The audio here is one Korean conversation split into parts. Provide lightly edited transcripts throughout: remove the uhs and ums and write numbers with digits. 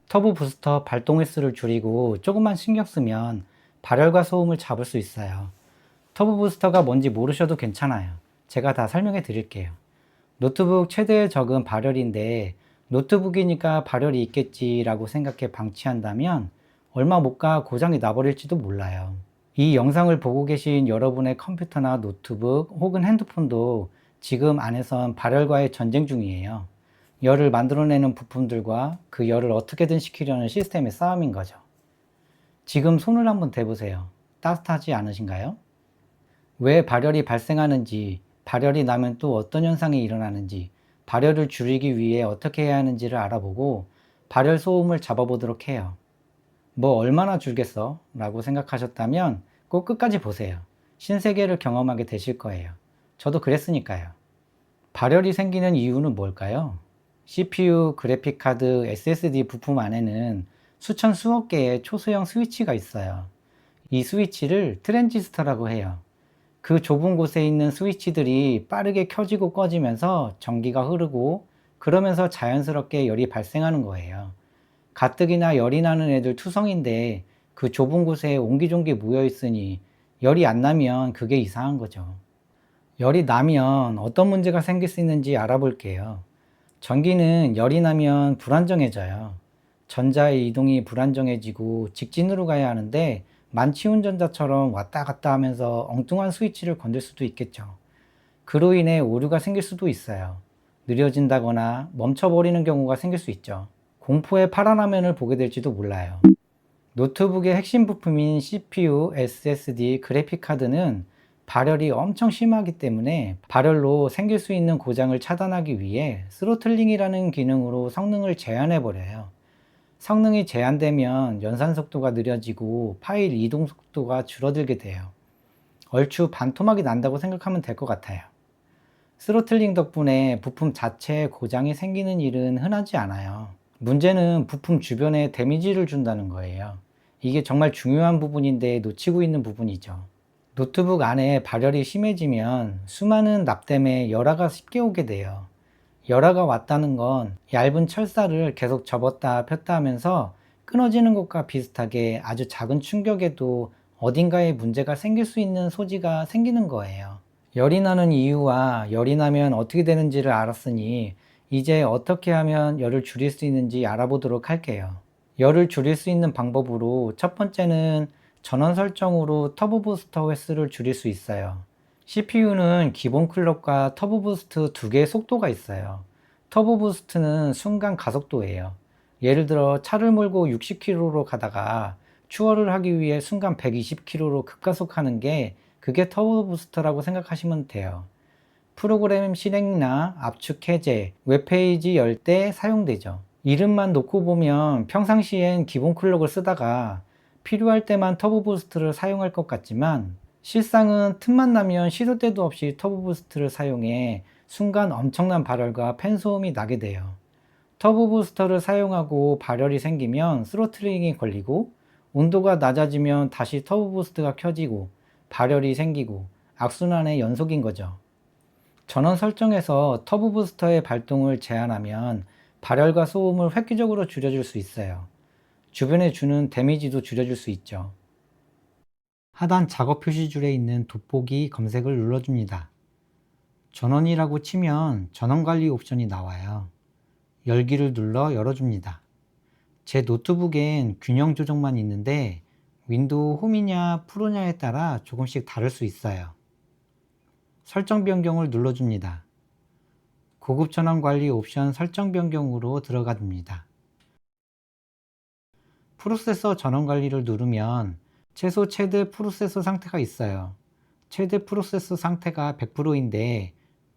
터보 부스터 발동 횟수를 줄이고 조금만 신경 쓰면 발열과 소음을 잡을 수 있어요. 터보 부스터가 뭔지 모르셔도 괜찮아요. 제가 다 설명해 드릴게요. 노트북 최대 적은 발열인데 노트북이니까 발열이 있겠지라고 생각해 방치한다면 얼마 못 가 고장이 나버릴지도 몰라요. 이 영상을 보고 계신 여러분의 컴퓨터나 노트북 혹은 핸드폰도 지금 안에선 발열과의 전쟁 중이에요. 열을 만들어내는 부품들과 그 열을 어떻게든 식히려는 시스템의 싸움인 거죠. 지금 손을 한번 대보세요. 따뜻하지 않으신가요? 왜 발열이 발생하는지, 발열이 나면 또 어떤 현상이 일어나는지, 발열을 줄이기 위해 어떻게 해야 하는지를 알아보고 발열 소음을 잡아보도록 해요. 뭐 얼마나 줄겠어? 라고 생각하셨다면 꼭 끝까지 보세요. 신세계를 경험하게 되실 거예요. 저도 그랬으니까요. 발열이 생기는 이유는 뭘까요? CPU, 그래픽카드, SSD 부품 안에는 수천 수억 개의 초소형 스위치가 있어요. 이 스위치를 트랜지스터라고 해요. 그 좁은 곳에 있는 스위치들이 빠르게 켜지고 꺼지면서 전기가 흐르고 그러면서 자연스럽게 열이 발생하는 거예요. 가뜩이나 열이 나는 애들 투성인데 그 좁은 곳에 옹기종기 모여 있으니 열이 안 나면 그게 이상한 거죠. 열이 나면 어떤 문제가 생길 수 있는지 알아볼게요. 전기는 열이 나면 불안정해져요. 전자의 이동이 불안정해지고 직진으로 가야 하는데 만취운전자처럼 왔다 갔다 하면서 엉뚱한 스위치를 건들 수도 있겠죠. 그로 인해 오류가 생길 수도 있어요. 느려진다거나 멈춰버리는 경우가 생길 수 있죠. 공포의 파란 화면을 보게 될지도 몰라요. 노트북의 핵심 부품인 CPU, SSD, 그래픽카드는 발열이 엄청 심하기 때문에 발열로 생길 수 있는 고장을 차단하기 위해 스로틀링이라는 기능으로 성능을 제한해 버려요. 성능이 제한되면 연산 속도가 느려지고 파일 이동 속도가 줄어들게 돼요. 얼추 반토막이 난다고 생각하면 될 것 같아요. 스로틀링 덕분에 부품 자체에 고장이 생기는 일은 흔하지 않아요. 문제는 부품 주변에 데미지를 준다는 거예요. 이게 정말 중요한 부분인데 놓치고 있는 부분이죠. 노트북 안에 발열이 심해지면 수많은 납땜에 열화가 쉽게 오게 돼요. 열화가 왔다는 건 얇은 철사를 계속 접었다 폈다 하면서 끊어지는 것과 비슷하게 아주 작은 충격에도 어딘가에 문제가 생길 수 있는 소지가 생기는 거예요. 열이 나는 이유와 열이 나면 어떻게 되는지를 알았으니 이제 어떻게 하면 열을 줄일 수 있는지 알아보도록 할게요. 열을 줄일 수 있는 방법으로 첫 번째는 전원 설정으로 터보 부스터 횟수를 줄일 수 있어요. CPU는 기본 클럭과 터보 부스트 두 개의 속도가 있어요. 터보 부스트는 순간 가속도예요. 예를 들어 차를 몰고 60km로 가다가 추월을 하기 위해 순간 120km로 급가속하는 게 그게 터보 부스터라고 생각하시면 돼요. 프로그램 실행이나 압축 해제, 웹페이지 열 때 사용되죠. 이름만 놓고 보면 평상시엔 기본 클럭을 쓰다가 필요할 때만 터보 부스트를 사용할 것 같지만 실상은 틈만 나면 시도 때도 없이 터보 부스트를 사용해 순간 엄청난 발열과 팬 소음이 나게 돼요. 터보 부스터를 사용하고 발열이 생기면 스로틀링이 걸리고 온도가 낮아지면 다시 터보 부스트가 켜지고 발열이 생기고 악순환의 연속인 거죠. 전원 설정에서 터보 부스터의 발동을 제한하면 발열과 소음을 획기적으로 줄여줄 수 있어요. 주변에 주는 데미지도 줄여줄 수 있죠. 하단 작업 표시줄에 있는 돋보기 검색을 눌러줍니다. 전원이라고 치면 전원관리 옵션이 나와요. 열기를 눌러 열어줍니다. 제 노트북엔 균형 조정만 있는데 윈도우 홈이냐 프로냐에 따라 조금씩 다를 수 있어요. 설정 변경을 눌러줍니다. 고급 전원 관리 옵션 설정 변경으로 들어갑니다. 프로세서 전원 관리를 누르면 최소 최대 프로세서 상태가 있어요. 최대 프로세서 상태가 100%인데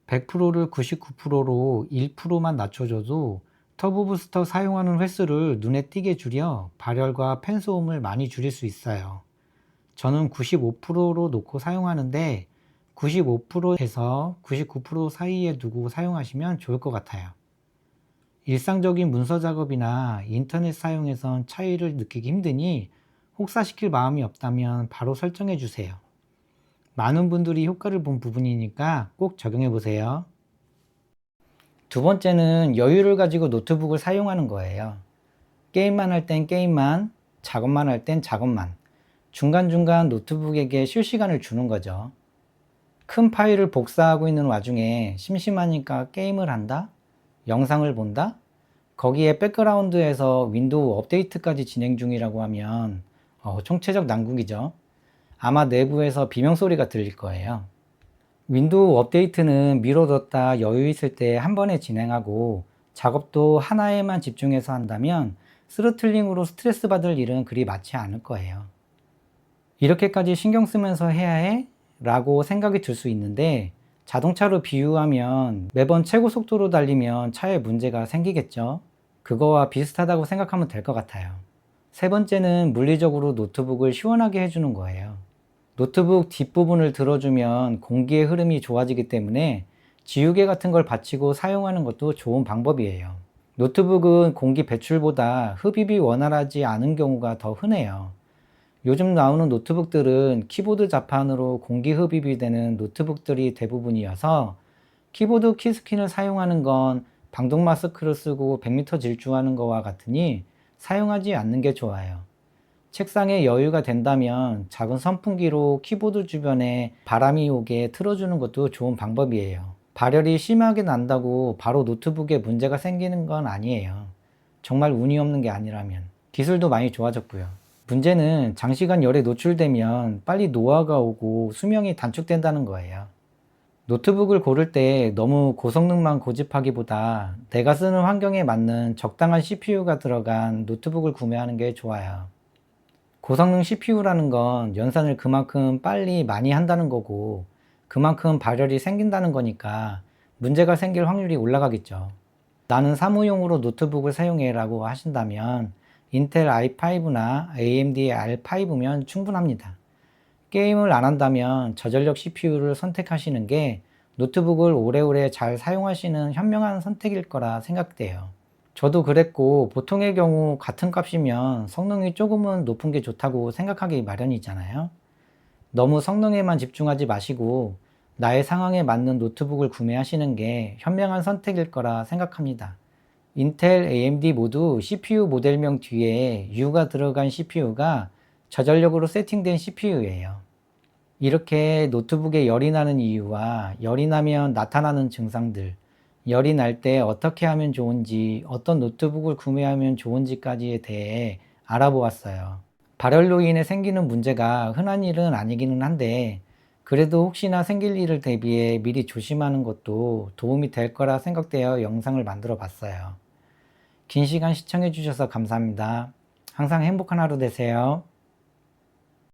100%를 99%로 1%만 낮춰줘도 터보 부스터 사용하는 횟수를 눈에 띄게 줄여 발열과 팬 소음을 많이 줄일 수 있어요. 저는 95%로 놓고 사용하는데 95%에서 99% 사이에 두고 사용하시면 좋을 것 같아요. 일상적인 문서 작업이나 인터넷 사용에선 차이를 느끼기 힘드니 혹사시킬 마음이 없다면 바로 설정해 주세요. 많은 분들이 효과를 본 부분이니까 꼭 적용해 보세요. 두 번째는 여유를 가지고 노트북을 사용하는 거예요. 게임만 할 땐 게임만, 작업만 할 땐 작업만, 중간중간 노트북에게 쉴 시간을 주는 거죠. 큰 파일을 복사하고 있는 와중에 심심하니까 게임을 한다? 영상을 본다? 거기에 백그라운드에서 윈도우 업데이트까지 진행 중이라고 하면 총체적 난국이죠. 아마 내부에서 비명소리가 들릴 거예요. 윈도우 업데이트는 미뤄뒀다 여유 있을 때 한 번에 진행하고 작업도 하나에만 집중해서 한다면 스로틀링으로 스트레스 받을 일은 그리 많지 않을 거예요. 이렇게까지 신경 쓰면서 해야 해? 라고 생각이 들 수 있는데, 자동차로 비유하면 매번 최고 속도로 달리면 차에 문제가 생기겠죠. 그거와 비슷하다고 생각하면 될 것 같아요. 세 번째는 물리적으로 노트북을 시원하게 해주는 거예요. 노트북 뒷부분을 들어주면 공기의 흐름이 좋아지기 때문에 지우개 같은 걸 받치고 사용하는 것도 좋은 방법이에요. 노트북은 공기 배출보다 흡입이 원활하지 않은 경우가 더 흔해요. 요즘 나오는 노트북들은 키보드 자판으로 공기 흡입이 되는 노트북들이 대부분이어서 키보드 키스킨을 사용하는 건 방독 마스크를 쓰고 100m 질주하는 거와 같으니 사용하지 않는 게 좋아요. 책상에 여유가 된다면 작은 선풍기로 키보드 주변에 바람이 오게 틀어주는 것도 좋은 방법이에요. 발열이 심하게 난다고 바로 노트북에 문제가 생기는 건 아니에요. 정말 운이 없는 게 아니라면. 기술도 많이 좋아졌고요. 문제는 장시간 열에 노출되면 빨리 노화가 오고 수명이 단축된다는 거예요. 노트북을 고를 때 너무 고성능만 고집하기보다 내가 쓰는 환경에 맞는 적당한 CPU가 들어간 노트북을 구매하는 게 좋아요. 고성능 CPU라는 건 연산을 그만큼 빨리 많이 한다는 거고 그만큼 발열이 생긴다는 거니까 문제가 생길 확률이 올라가겠죠. 나는 사무용으로 노트북을 사용해 라고 하신다면 인텔 i5나 AMD R5면 충분합니다. 게임을 안 한다면 저전력 CPU를 선택하시는 게 노트북을 오래오래 잘 사용하시는 현명한 선택일 거라 생각돼요. 저도 그랬고 보통의 경우 같은 값이면 성능이 조금은 높은 게 좋다고 생각하기 마련이잖아요. 너무 성능에만 집중하지 마시고 나의 상황에 맞는 노트북을 구매하시는 게 현명한 선택일 거라 생각합니다. 인텔, AMD 모두 CPU 모델명 뒤에 U가 들어간 CPU가 저전력으로 세팅된 CPU예요. 이렇게 노트북에 열이 나는 이유와 열이 나면 나타나는 증상들, 열이 날 때 어떻게 하면 좋은지, 어떤 노트북을 구매하면 좋은지까지에 대해 알아보았어요. 발열로 인해 생기는 문제가 흔한 일은 아니기는 한데 그래도 혹시나 생길 일을 대비해 미리 조심하는 것도 도움이 될 거라 생각되어 영상을 만들어 봤어요. 긴 시간 시청해 주셔서 감사합니다. 항상 행복한 하루 되세요.